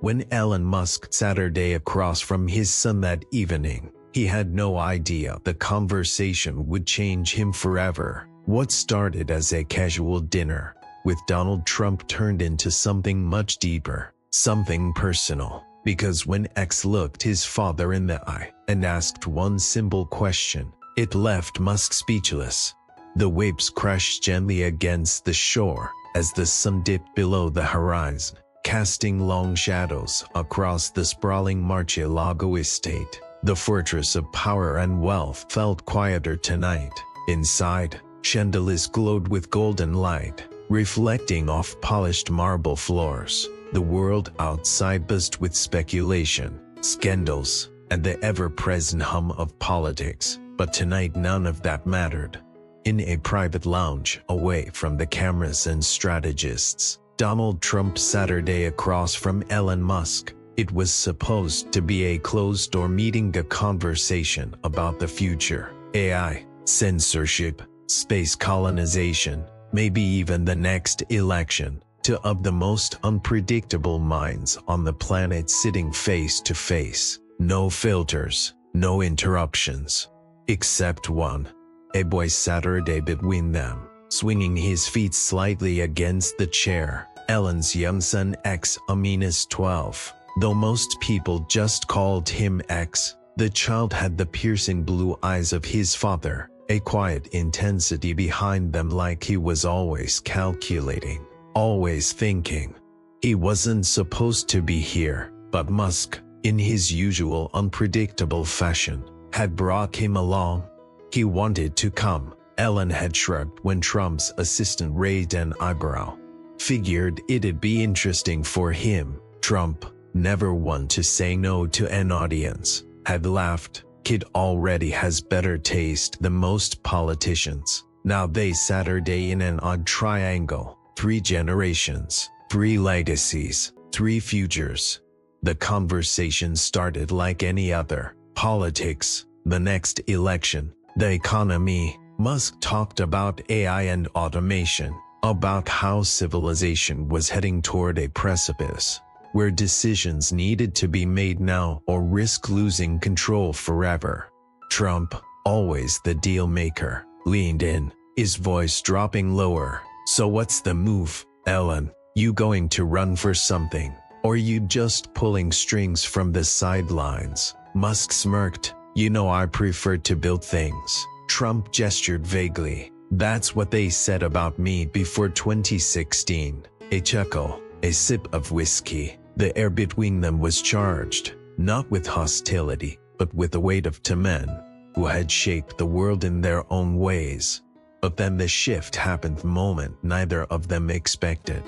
When Elon Musk Saturday across from his son that evening, he had no idea the conversation would change him forever. What started as a casual dinner with Donald Trump turned into something much deeper, something personal. Because when X looked his father in the eye and asked one simple question, it left Musk speechless. The waves crashed gently against the shore as the sun dipped below the horizon, casting long shadows across the sprawling Mar-a-Lago estate. The fortress of power and wealth felt quieter tonight. Inside, chandeliers glowed with golden light, reflecting off polished marble floors. The world outside buzzed with speculation, scandals, and the ever-present hum of politics. But tonight none of that mattered. In a private lounge, away from the cameras and strategists, Donald Trump Saturday across from Elon Musk. It was supposed to be a closed-door meeting, a conversation about the future, AI, censorship, space colonization, maybe even the next election. Two of the most unpredictable minds on the planet sitting face to face. No filters, no interruptions. Except one. A boy Saturday between them, swinging his feet slightly against the chair. Elon's young son X, a 12. Though most people just called him X, the child had the piercing blue eyes of his father, a quiet intensity behind them, like he was always calculating, always thinking. He wasn't supposed to be here, but Musk, in his usual unpredictable fashion, had brought him along. He wanted to come. Elon had shrugged when Trump's assistant raised an eyebrow. Figured it'd be interesting for him. Trump, never one to say no to an audience, had laughed. Kid already has better taste than most politicians. Now they Saturday in an odd triangle. 3 generations, 3 legacies, 3 futures. The conversation started like any other. Politics, the next election, the economy. Musk talked about AI and automation, about how civilization was heading toward a precipice, where decisions needed to be made now or risk losing control forever. Trump, always the deal maker, leaned in, his voice dropping lower. So what's the move, Elon? You going to run for something? Or you just pulling strings from the sidelines? Musk smirked. You know I prefer to build things. Trump gestured vaguely. That's what they said about me before 2016. A chuckle, a sip of whiskey. The air between them was charged, not with hostility, but with the weight of two men who had shaped the world in their own ways. But then the shift happened the moment neither of them expected.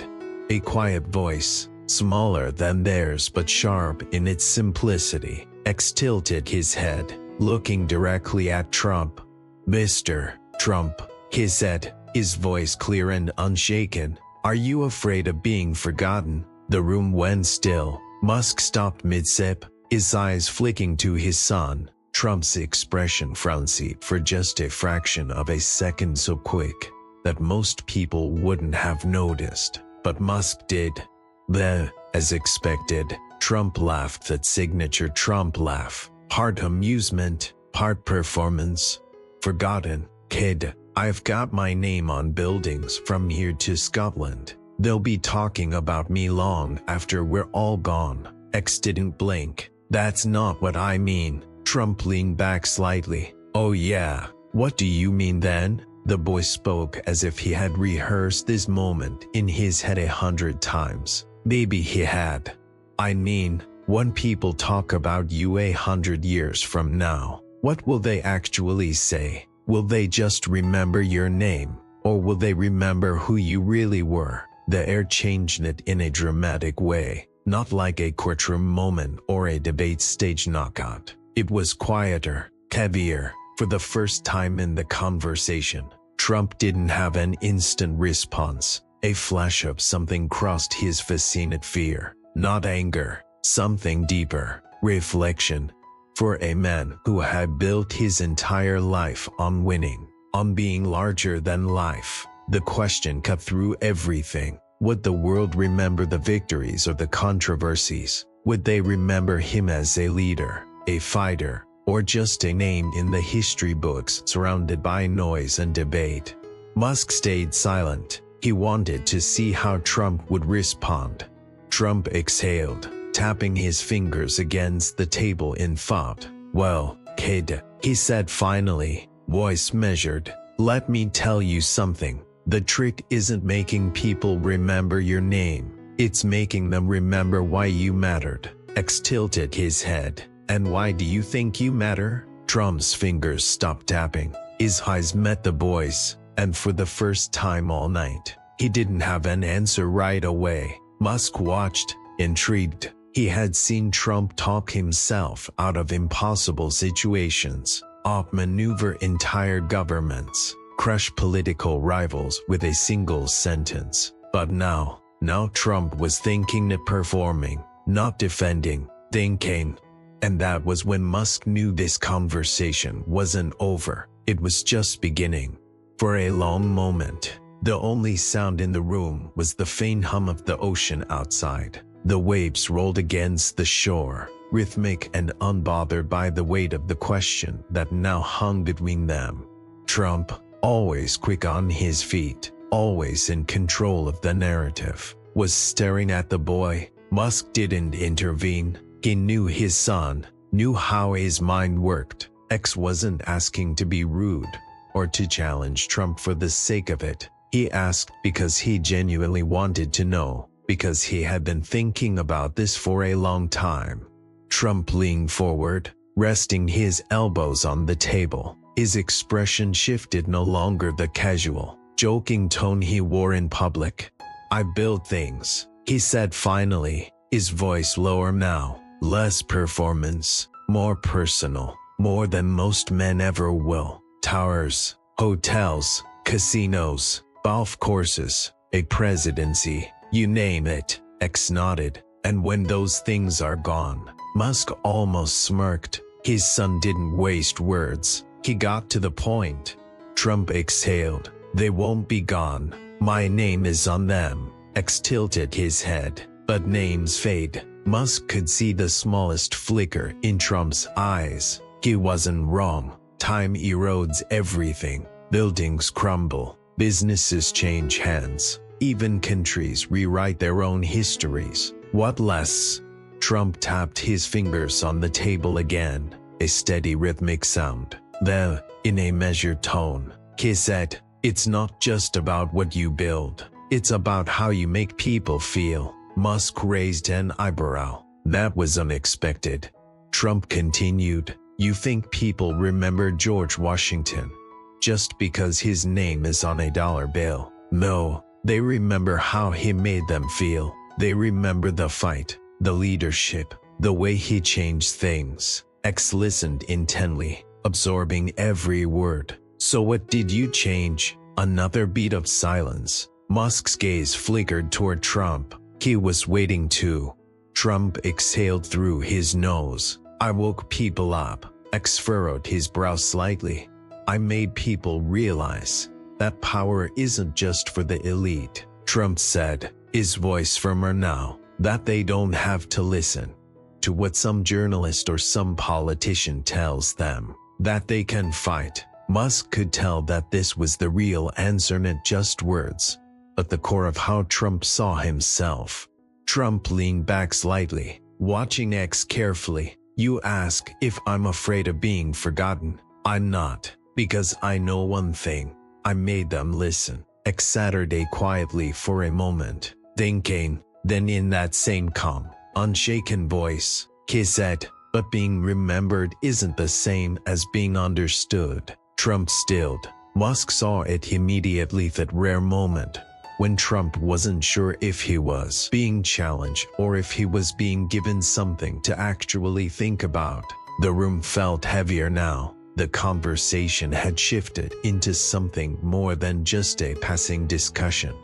A quiet voice, smaller than theirs but sharp in its simplicity. X tilted his head, looking directly at Trump. Mr. Trump, he said, his voice clear and unshaken. Are you afraid of being forgotten? The room went still. Musk stopped mid-sip, his eyes flicking to his son. Trump's expression frenzied for just a fraction of a second, so quick that most people wouldn't have noticed. But Musk did. As expected, Trump laughed, that signature Trump laugh. Part amusement, part performance. Forgotten, kid. I've got my name on buildings from here to Scotland. They'll be talking about me long after we're all gone. X didn't blink. That's not what I mean. Trump leaned back slightly. Oh yeah, what do you mean then? The boy spoke as if he had rehearsed this moment in his head 100 times. Maybe he had. I mean, when people talk about you 100 years from now, what will they actually say? Will they just remember your name, or will they remember who you really were? The air changed it in a dramatic way, not like a courtroom moment or a debate stage knockout. It was quieter, heavier. For the first time in the conversation, Trump didn't have an instant response. A flash of something crossed his fascinated fear. Not anger, something deeper. Reflection. For a man who had built his entire life on winning, on being larger than life, the question cut through everything. Would the world remember the victories or the controversies? Would they remember him as a leader, a fighter, or just a name in the history books surrounded by noise and debate? Musk stayed silent. He wanted to see how Trump would respond. Trump exhaled, tapping his fingers against the table in thought. "Well, kid," he said finally, voice measured, "let me tell you something. The trick isn't making people remember your name. It's making them remember why you mattered." X tilted his head. "And why do you think you matter?" Trump's fingers stopped tapping. His eyes met the boy's, and for the first time all night, he didn't have an answer right away. Musk watched, intrigued. He had seen Trump talk himself out of impossible situations, outmaneuver entire governments, crush political rivals with a single sentence. But now Trump was thinking, not performing, not defending, thinking. And that was when Musk knew this conversation wasn't over. It was just beginning. For a long moment, the only sound in the room was the faint hum of the ocean outside. The waves rolled against the shore, rhythmic and unbothered by the weight of the question that now hung between them. Trump, always quick on his feet, always in control of the narrative, was staring at the boy. Musk didn't intervene. He knew his son, knew how his mind worked. X wasn't asking to be rude or to challenge Trump for the sake of it. He asked because he genuinely wanted to know, because he had been thinking about this for a long time. Trump leaned forward, resting his elbows on the table. His expression shifted, no longer the casual, joking tone he wore in public. "I build things," he said finally, his voice lower now. "Less performance, more personal, more than most men ever will. Towers, hotels, casinos, golf courses, a presidency, you name it." X nodded. "And when those things are gone," Musk almost smirked. His son didn't waste words. He got to the point. Trump exhaled. "They won't be gone. My name is on them." X tilted his head. "But names fade." Musk could see the smallest flicker in Trump's eyes. He wasn't wrong. Time erodes everything. Buildings crumble. Businesses change hands. Even countries rewrite their own histories. What lasts? Trump tapped his fingers on the table again, a steady rhythmic sound. Then, in a measured tone, he said, "It's not just about what you build. It's about how you make people feel." Musk raised an eyebrow. That was unexpected. Trump continued, "You think people remember George Washington just because his name is on a dollar bill? No, they remember how he made them feel. They remember the fight, the leadership, the way he changed things." X listened intently, absorbing every word. "So what did you change?" Another beat of silence. Musk's gaze flickered toward Trump. He was waiting too. Trump exhaled through his nose. "I woke people up." X furrowed his brow slightly. "I made people realize that power isn't just for the elite," Trump said, his voice firmer now, "that they don't have to listen to what some journalist or some politician tells them, that they can fight." Musk could tell that this was the real answer, not just words, at the core of how Trump saw himself. Trump leaned back slightly, watching X carefully. "You ask if I'm afraid of being forgotten. I'm not, because I know one thing. I made them listen." X Saturday quietly for a moment, thinking. Then in that same calm, unshaken voice, he said, "But being remembered isn't the same as being understood." Trump stilled. Musk saw it immediately, that rare moment when Trump wasn't sure if he was being challenged or if he was being given something to actually think about. The room felt heavier now. The conversation had shifted into something more than just a passing discussion.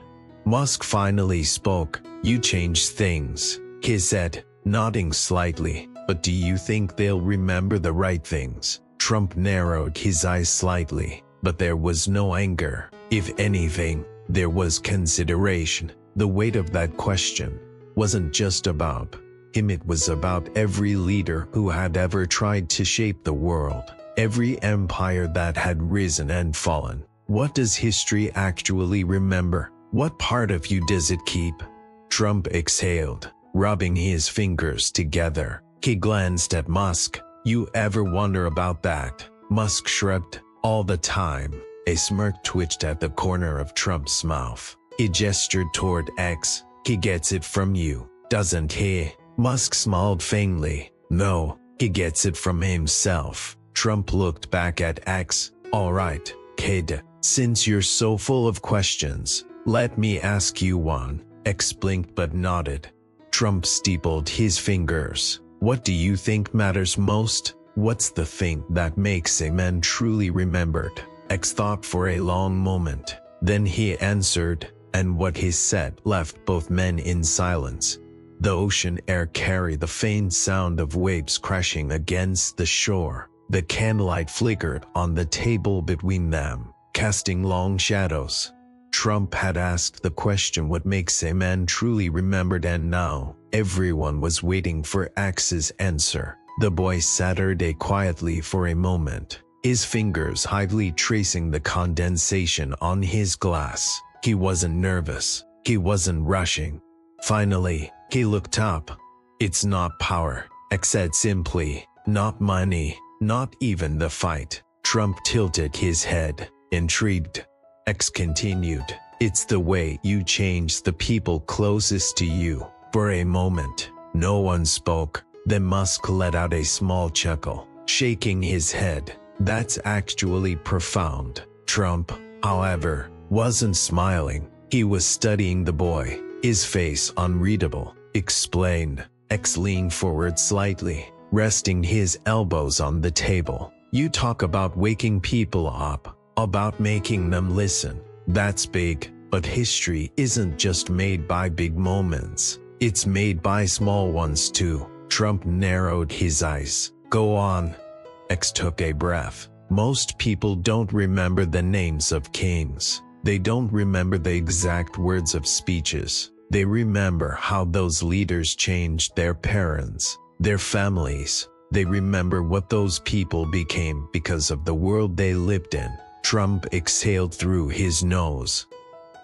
Musk finally spoke. "You changed things," he said, nodding slightly. "But do you think they'll remember the right things?" Trump narrowed his eyes slightly, but there was no anger. If anything, there was consideration. The weight of that question wasn't just about him, it was about every leader who had ever tried to shape the world, every empire that had risen and fallen. What does history actually remember? What part of you does it keep? Trump exhaled, rubbing his fingers together. He glanced at Musk. You ever wonder about that? Musk shrugged. All the time. A smirk twitched at the corner of Trump's mouth. He gestured toward X. He gets it from you, doesn't he? Musk smiled faintly. No, he gets it from himself. Trump looked back at X. All right, kid, since you're so full of questions, let me ask you one. X blinked but nodded. Trump steepled his fingers. What do you think matters most? What's the thing that makes a man truly remembered? X thought for a long moment. Then he answered, and what he said left both men in silence. The ocean air carried the faint sound of waves crashing against the shore. The candlelight flickered on the table between them, casting long shadows. Trump had asked the question, what makes a man truly remembered, and now everyone was waiting for X's answer. The boy sat quietly for a moment, his fingers idly tracing the condensation on his glass. He wasn't nervous. He wasn't rushing. Finally, he looked up. It's not power, X said simply. Not money, not even the fight. Trump tilted his head, intrigued. X continued. It's the way you change the people closest to you. For a moment, no one spoke. Then Musk let out a small chuckle, shaking his head. That's actually profound. Trump, however, wasn't smiling. He was studying the boy, his face unreadable. Explained. X leaned forward slightly, resting his elbows on the table. You talk about waking people up, about making them listen. That's big, but history isn't just made by big moments. It's made by small ones too. Trump narrowed his eyes. Go on. X took a breath. Most people don't remember the names of kings. They don't remember the exact words of speeches. They remember how those leaders changed their parents, their families. They remember what those people became because of the world they lived in. Trump exhaled through his nose.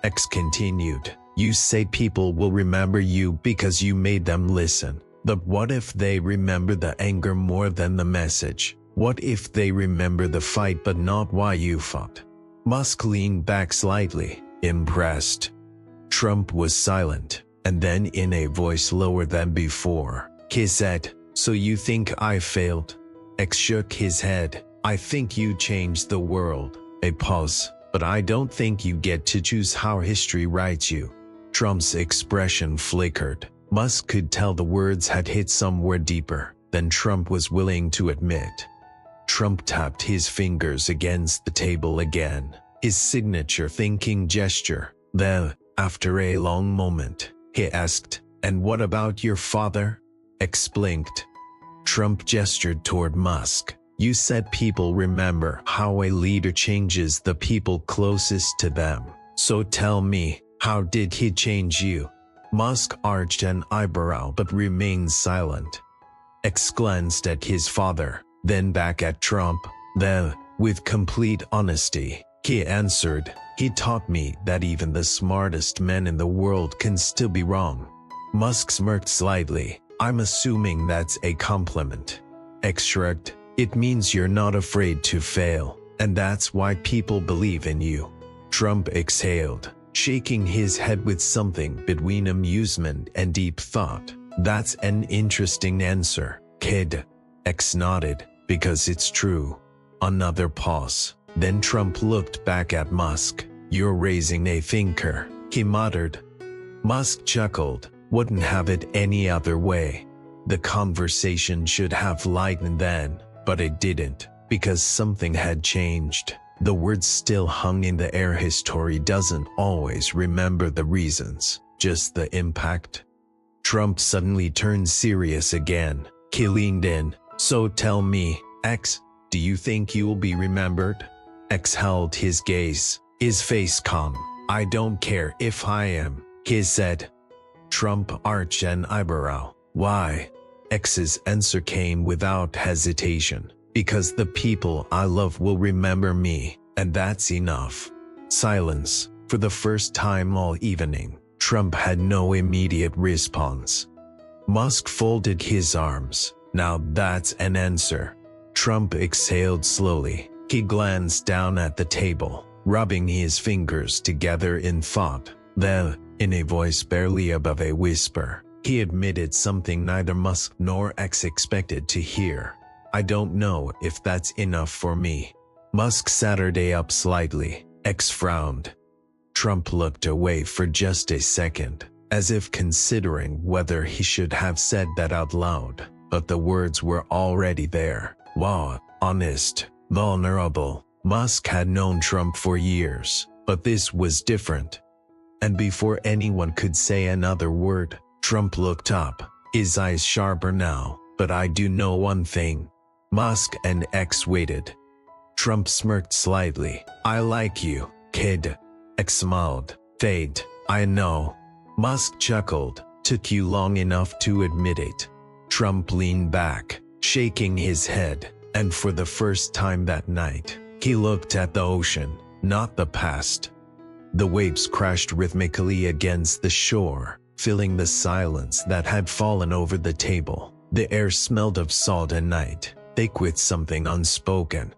X continued. You say people will remember you because you made them listen. But what if they remember the anger more than the message? What if they remember the fight but not why you fought? Musk leaned back slightly, impressed. Trump was silent, and then in a voice lower than before, he said, So you think I failed? X shook his head. I think you changed the world. A pause. But I don't think you get to choose how history writes you. Trump's expression flickered. Musk could tell the words had hit somewhere deeper than Trump was willing to admit. Trump tapped his fingers against the table again, his signature thinking gesture. Then, after a long moment, he asked, And what about your father? X blinked. Trump gestured toward Musk. You said people remember how a leader changes the people closest to them. So tell me, how did he change you? Musk arched an eyebrow but remained silent. X glanced at his father, then back at Trump. Then, with complete honesty, he answered, He taught me that even the smartest men in the world can still be wrong. Musk smirked slightly. I'm assuming that's a compliment. X shrugged. It means you're not afraid to fail, and that's why people believe in you. Trump exhaled, shaking his head with something between amusement and deep thought. That's an interesting answer, kid. X nodded, because it's true. Another pause. Then Trump looked back at Musk. You're raising a thinker, he muttered. Musk chuckled. Wouldn't have it any other way. The conversation should have lightened then, but it didn't, because something had changed. The words still hung in the air. History doesn't always remember the reasons, just the impact. Trump suddenly turned serious again. He leaned in. So tell me, X, do you think you'll be remembered? X held his gaze, his face calm. I don't care if I am. he said. Trump arched an eyebrow. Why? X's answer came without hesitation. Because the people I love will remember me, and that's enough. Silence. For the first time all evening, Trump had no immediate response. Musk folded his arms. Now that's an answer. Trump exhaled slowly. He glanced down at the table, rubbing his fingers together in thought. Then, in a voice barely above a whisper, he admitted something neither Musk nor X expected to hear. I don't know if that's enough for me. Musk sat up slightly. X frowned. Trump looked away for just a second, as if considering whether he should have said that out loud, but the words were already there. Wow, honest, vulnerable. Musk had known Trump for years, but this was different. And before anyone could say another word, Trump looked up, his eyes sharper now. But I do know one thing. Musk and X waited. Trump smirked slightly. I like you, kid. X smiled. Fade. I know. Musk chuckled. Took you long enough to admit it. Trump leaned back, shaking his head, and for the first time that night, he looked at the ocean, not the past. The waves crashed rhythmically against the shore, filling the silence that had fallen over the table. The air smelled of salt and night, thick with something unspoken.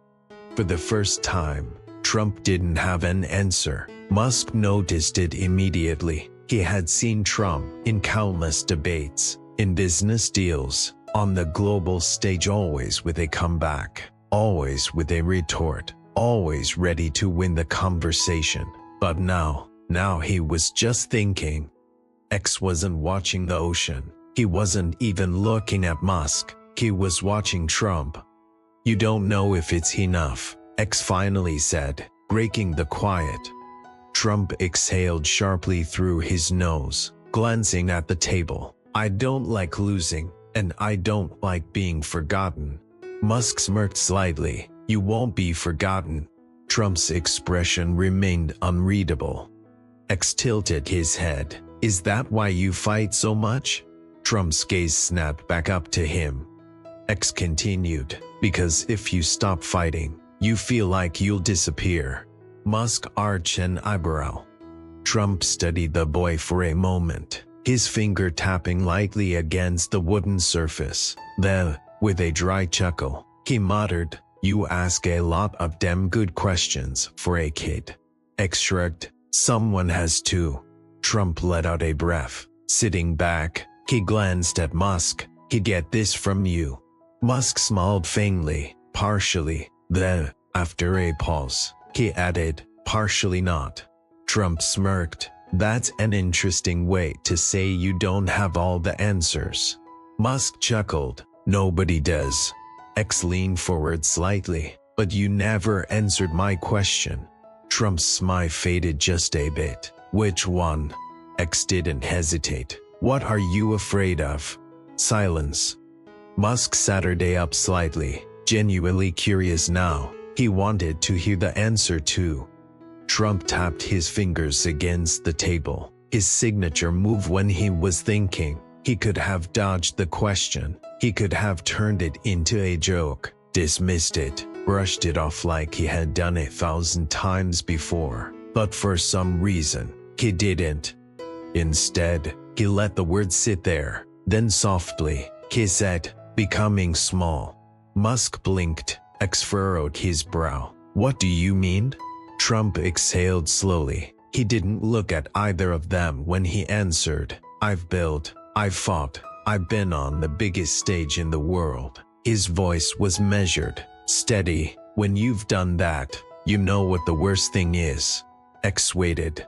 For the first time, Trump didn't have an answer. Musk noticed it immediately. He had seen Trump in countless debates, in business deals, on the global stage, always with a comeback, always with a retort, always ready to win the conversation. But now he was just thinking. X wasn't watching the ocean. He wasn't even looking at Musk. He was watching Trump. You don't know if it's enough, X finally said, breaking the quiet. Trump exhaled sharply through his nose, glancing at the table. I don't like losing, and I don't like being forgotten. Musk smirked slightly. You won't be forgotten. Trump's expression remained unreadable. X tilted his head. Is that why you fight so much? Trump's gaze snapped back up to him. X continued, because if you stop fighting, you feel like you'll disappear. Musk arched an eyebrow. Trump studied the boy for a moment, his finger tapping lightly against the wooden surface. Then, with a dry chuckle, he muttered, You ask a lot of damn good questions for a kid. X shrugged. Someone has to. Trump let out a breath. Sitting back, he glanced at Musk. He get this from you. Musk smiled faintly, partially. Then, after a pause, he added, partially not. Trump smirked. That's an interesting way to say you don't have all the answers. Musk chuckled. Nobody does. X leaned forward slightly. But you never answered my question. Trump's smile faded just a bit. Which one? X didn't hesitate. What are you afraid of? Silence. Musk sat up slightly, genuinely curious now. He wanted to hear the answer too. Trump tapped his fingers against the table, his signature move when he was thinking. He could have dodged the question. He could have turned it into a joke, dismissed it, brushed it off like he had done 1,000 times before. But for some reason, he didn't. Instead, he let the words sit there. Then softly, he said, becoming small. Musk blinked. X furrowed his brow. What do you mean? Trump exhaled slowly. He didn't look at either of them when he answered. I've built, I've fought, I've been on the biggest stage in the world. His voice was measured, steady. When you've done that, you know what the worst thing is. X waited.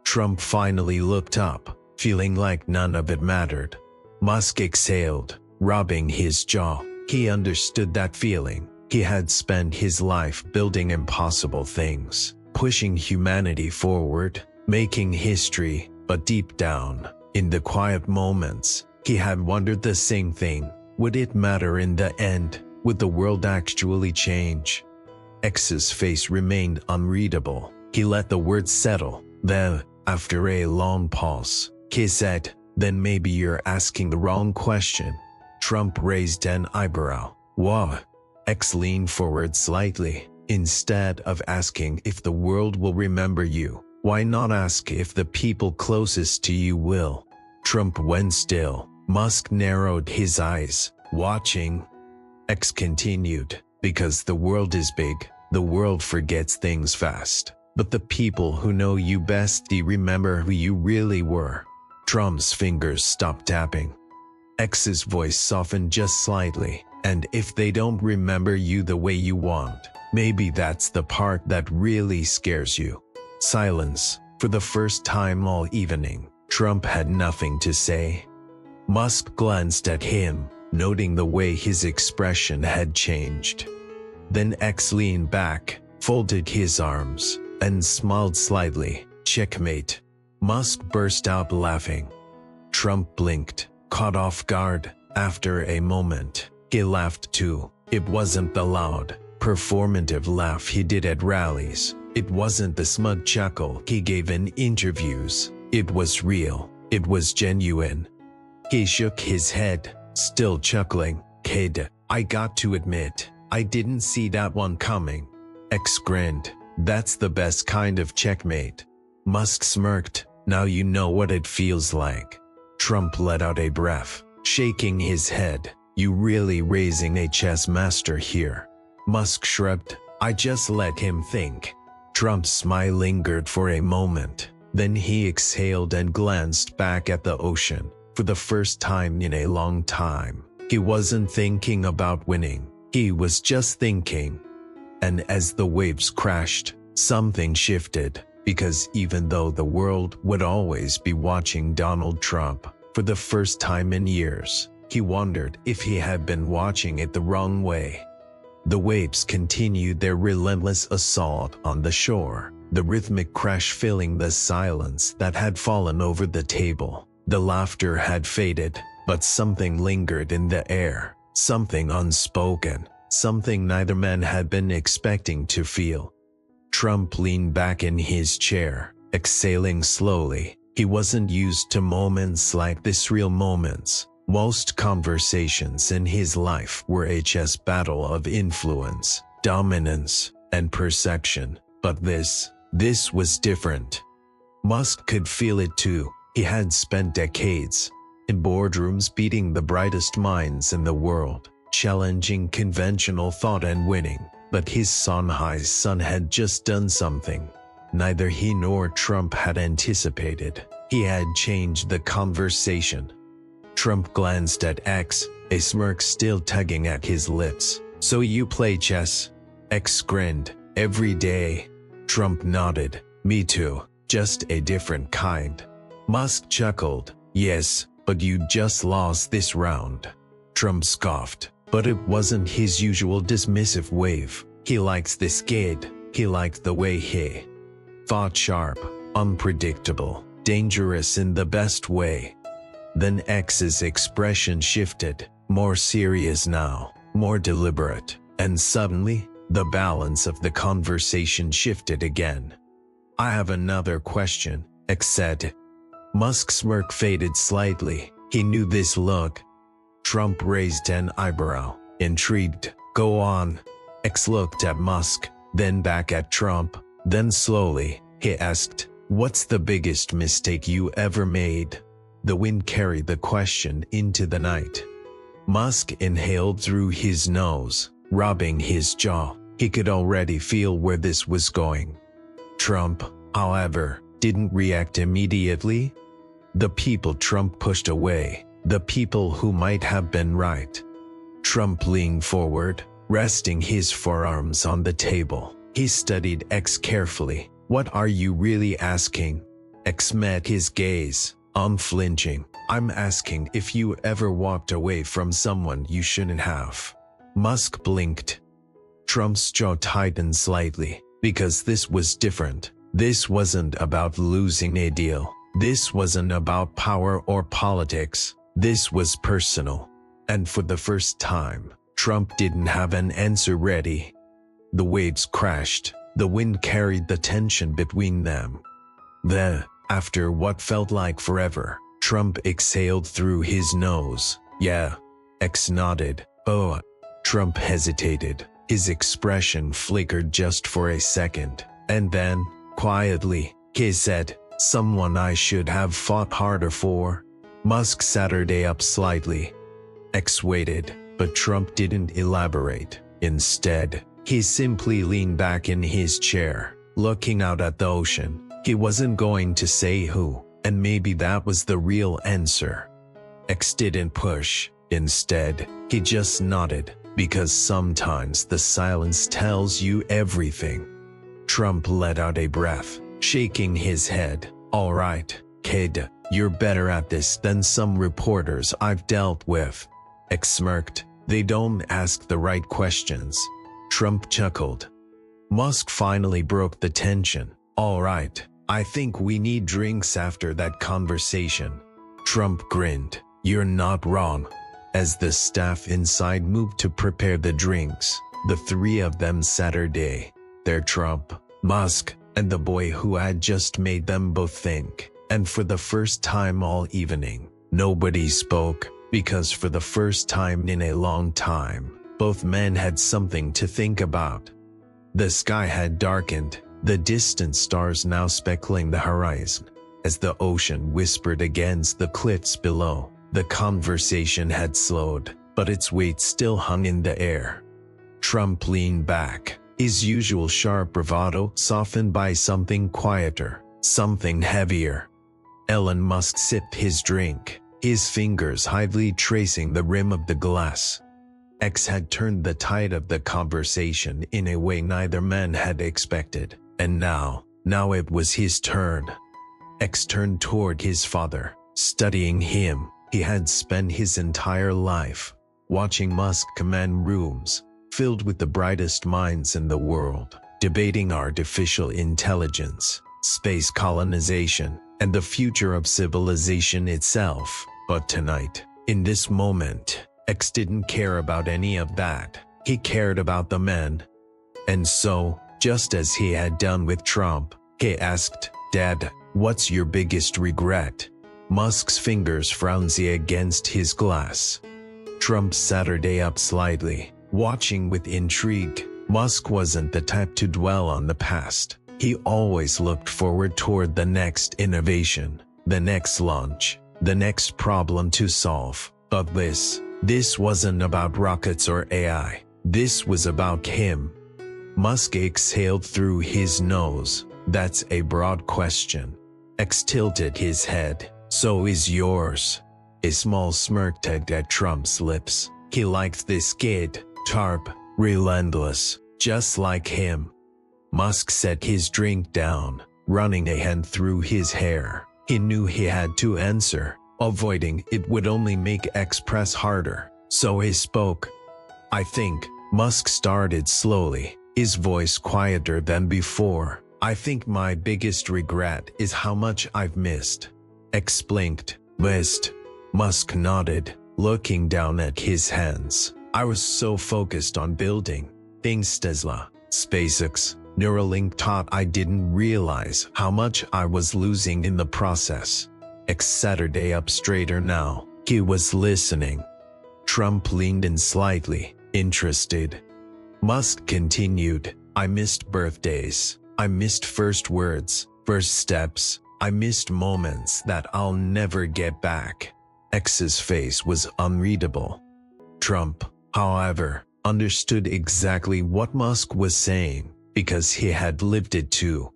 Trump finally looked up, feeling like none of it mattered. Musk exhaled, rubbing his jaw. He understood that feeling. He had spent his life building impossible things, pushing humanity forward, making history, but deep down, in the quiet moments, he had wondered the same thing. Would it matter in the end? Would the world actually change? X's face remained unreadable. He let the words settle. Then, After a long pause, he said, "Then maybe you're asking the wrong question." Trump raised an eyebrow. "What?" X leaned forward slightly. "Instead of asking if the world will remember you, why not ask if the people closest to you will?" Trump went still. Musk narrowed his eyes, watching. X continued, "Because the world is big, the world forgets things fast. But the people who know you best, they remember who you really were." Trump's fingers stopped tapping. X's voice softened just slightly. "And if they don't remember you the way you want, maybe that's the part that really scares you." Silence. For the first time all evening, Trump had nothing to say. Musk glanced at him, noting the way his expression had changed. Then X leaned back, folded his arms, and smiled slightly. "Checkmate." Musk burst out laughing. Trump blinked, caught off guard. After a moment, he laughed too. It wasn't the loud, performative laugh he did at rallies. It wasn't the smug chuckle he gave in interviews. It was real. It was genuine. He shook his head, still chuckling. "Kid, I got to admit, I didn't see that one coming." X grinned. "That's the best kind of checkmate." Musk smirked. "Now you know what it feels like." Trump let out a breath, shaking his head. "You really raising a chess master here." Musk shrugged. "I just let him think." Trump's smile lingered for a moment. Then he exhaled and glanced back at the ocean. For the first time in a long time, he wasn't thinking about winning. He was just thinking. And as the waves crashed, something shifted. Because even though the world would always be watching Donald Trump, for the first time in years, he wondered if he had been watching it the wrong way. The waves continued their relentless assault on the shore, the rhythmic crash filling the silence that had fallen over the table. The laughter had faded, but something lingered in the air, something unspoken, something neither man had been expecting to feel. Trump leaned back in his chair, exhaling slowly. He wasn't used to moments like this, real moments. Most conversations in his life were a chess battle of influence, dominance, and perception. But this was different. Musk could feel it too. He had spent decades in boardrooms beating the brightest minds in the world, challenging conventional thought and winning. But his Songhai's son had just done something neither he nor Trump had anticipated. He had changed the conversation. Trump glanced at X, a smirk still tugging at his lips. "So you play chess?" X grinned. "Every day." Trump nodded. "Me too, just a different kind." Musk chuckled. "Yes, but you just lost this round." Trump scoffed, but it wasn't his usual dismissive wave. He likes this kid. He liked the way he fought, sharp, unpredictable, dangerous in the best way. Then X's expression shifted, more serious now, more deliberate, and suddenly, the balance of the conversation shifted again. "I have another question," X said. Musk's smirk faded slightly. He knew this look. Trump raised an eyebrow, intrigued. "Go on." X looked at Musk, then back at Trump. Then slowly, he asked, "What's the biggest mistake you ever made?" The wind carried the question into the night. Musk inhaled through his nose, rubbing his jaw. He could already feel where this was going. Trump, however, didn't react immediately. The people Trump pushed away, the people who might have been right. Trump leaned forward, resting his forearms on the table. He studied X carefully. "What are you really asking?" X met his gaze, unflinching. "I'm asking if you ever walked away from someone you shouldn't have." Musk blinked. Trump's jaw tightened slightly, because this was different. This wasn't about losing a deal. This wasn't about power or politics. This was personal. And for the first time, Trump didn't have an answer ready. The waves crashed. The wind carried the tension between them. After what felt like forever, Trump exhaled through his nose. Yeah. X nodded. Oh. Trump hesitated. His expression flickered just for a second. And then, quietly, he said, "Someone I should have fought harder for." Musk Saturday up slightly. X waited, but Trump didn't elaborate. Instead, he simply leaned back in his chair, looking out at the ocean. He wasn't going to say who, and maybe that was the real answer. X didn't push. Instead, he just nodded, because sometimes the silence tells you everything. Trump let out a breath, shaking his head. "All right, kid, you're better at this than some reporters I've dealt with." X smirked. "They don't ask the right questions." Trump chuckled. Musk finally broke the tension. "All right, I think we need drinks after that conversation." Trump grinned. "You're not wrong." As the staff inside moved to prepare the drinks, the three of them Saturday, their Trump, Musk, and the boy who had just made them both think. And for the first time all evening, nobody spoke, because for the first time in a long time, both men had something to think about. The sky had darkened, the distant stars now speckling the horizon. As the ocean whispered against the cliffs below, the conversation had slowed, but its weight still hung in the air. Trump leaned back, his usual sharp bravado softened by something quieter, something heavier. Elon Musk sipped his drink, his fingers idly tracing the rim of the glass. X had turned the tide of the conversation in a way neither man had expected, and now it was his turn. X turned toward his father, studying him. He had spent his entire life watching Musk command rooms filled with the brightest minds in the world, debating artificial intelligence, space colonization, and the future of civilization itself. But tonight, in this moment, X didn't care about any of that. He cared about the man. And so, just as he had done with Trump, he asked, "Dad, what's your biggest regret?" Musk's fingers frowsy against his glass. Trump Saturday up slightly, watching with intrigue. Musk wasn't the type to dwell on the past. He always looked forward toward the next innovation, the next launch, the next problem to solve. But this wasn't about rockets or AI. This was about him. Musk exhaled through his nose. "That's a broad question." X tilted his head. "So is yours." A small smirk tugged at Trump's lips. He liked this kid, sharp, relentless, just like him. Musk set his drink down, running a hand through his hair. He knew he had to answer. Avoiding it would only make X press harder, so he spoke. "I think," Musk started slowly, his voice quieter than before, "I think my biggest regret is how much I've missed." X blinked. "Missed?" Musk nodded, looking down at his hands. "I was so focused on building things Tesla, SpaceX, Neuralink thought I didn't realize how much I was losing in the process." X Saturday up straighter now. He was listening. Trump leaned in slightly, interested. Musk continued, "I missed birthdays. I missed first words, first steps. I missed moments that I'll never get back." X's face was unreadable. Trump, however, understood exactly what Musk was saying, because he had lived it too.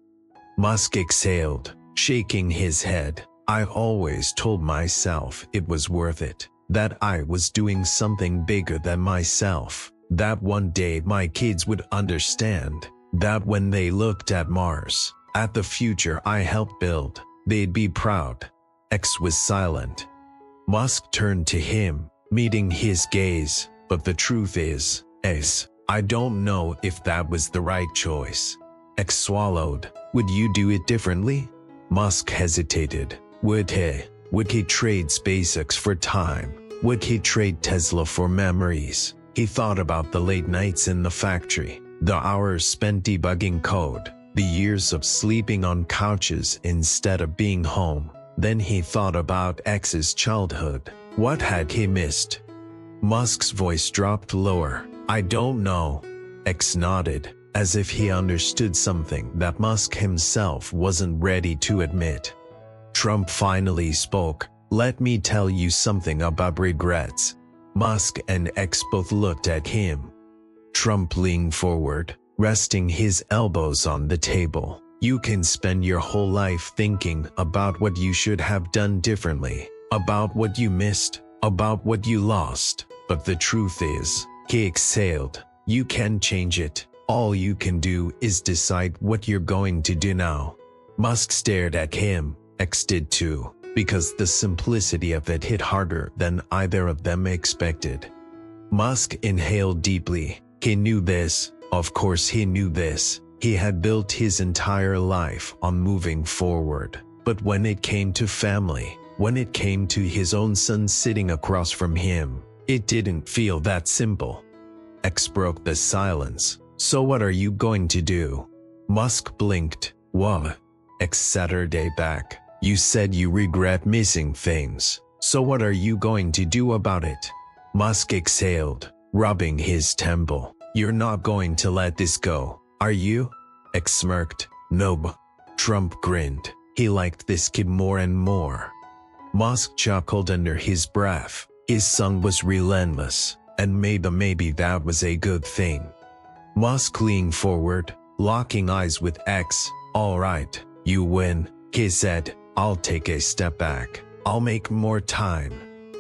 Musk exhaled, shaking his head. "I always told myself it was worth it, that I was doing something bigger than myself, that one day my kids would understand, that when they looked at Mars, at the future I helped build, they'd be proud." X was silent. Musk turned to him, meeting his gaze. "But the truth is, I don't know if that was the right choice." X swallowed. "Would you do it differently?" Musk hesitated. Would he trade SpaceX for time? Would he trade Tesla for memories? He thought about the late nights in the factory, the hours spent debugging code, The years of sleeping on couches instead of being home. Then he thought about X's childhood. What had he missed? Musk's voice dropped lower. I don't know. X nodded, as if he understood something that Musk himself wasn't ready to admit. Trump finally spoke. Let me tell you something about regrets. Musk and X both looked at him. Trump leaned forward, resting his elbows on the table. You can spend your whole life thinking about what you should have done differently, about what you missed, about what you lost. But the truth is, he exhaled, you can't change it. All you can do is decide what you're going to do now. Musk stared at him. X did too, because the simplicity of it hit harder than either of them expected. Musk inhaled deeply. He knew this. Of course he knew this. He had built his entire life on moving forward. But when it came to family, when it came to his own son sitting across from him, it didn't feel that simple. X broke the silence. So what are you going to do? Musk blinked. What? X Saturday back. You said you regret missing things. So what are you going to do about it? Musk exhaled, rubbing his temple. You're not going to let this go, are you? X smirked. Nope. Trump grinned. He liked this kid more and more. Musk chuckled under his breath. His son was relentless, and maybe that was a good thing. Musk leaned forward, locking eyes with X. All right, you win, he said. I'll take a step back. I'll make more time.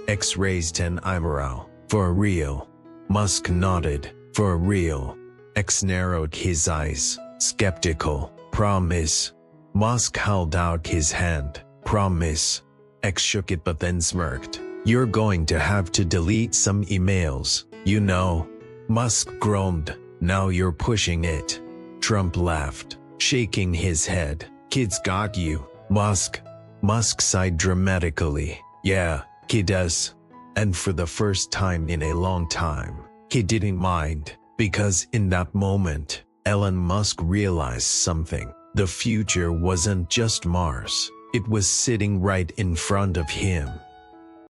X raised an eyebrow. For real? Musk nodded. For real? X narrowed his eyes. Skeptical. Promise? Musk held out his hand. Promise? X shook it but then smirked. You're going to have to delete some emails, you know. Musk groaned. Now you're pushing it. Trump laughed, shaking his head. Kid's got you, Musk. Musk sighed dramatically. Yeah, he does. And for the first time in a long time, he didn't mind, because in that moment, Elon Musk realized something. The future wasn't just Mars. It was sitting right in front of him.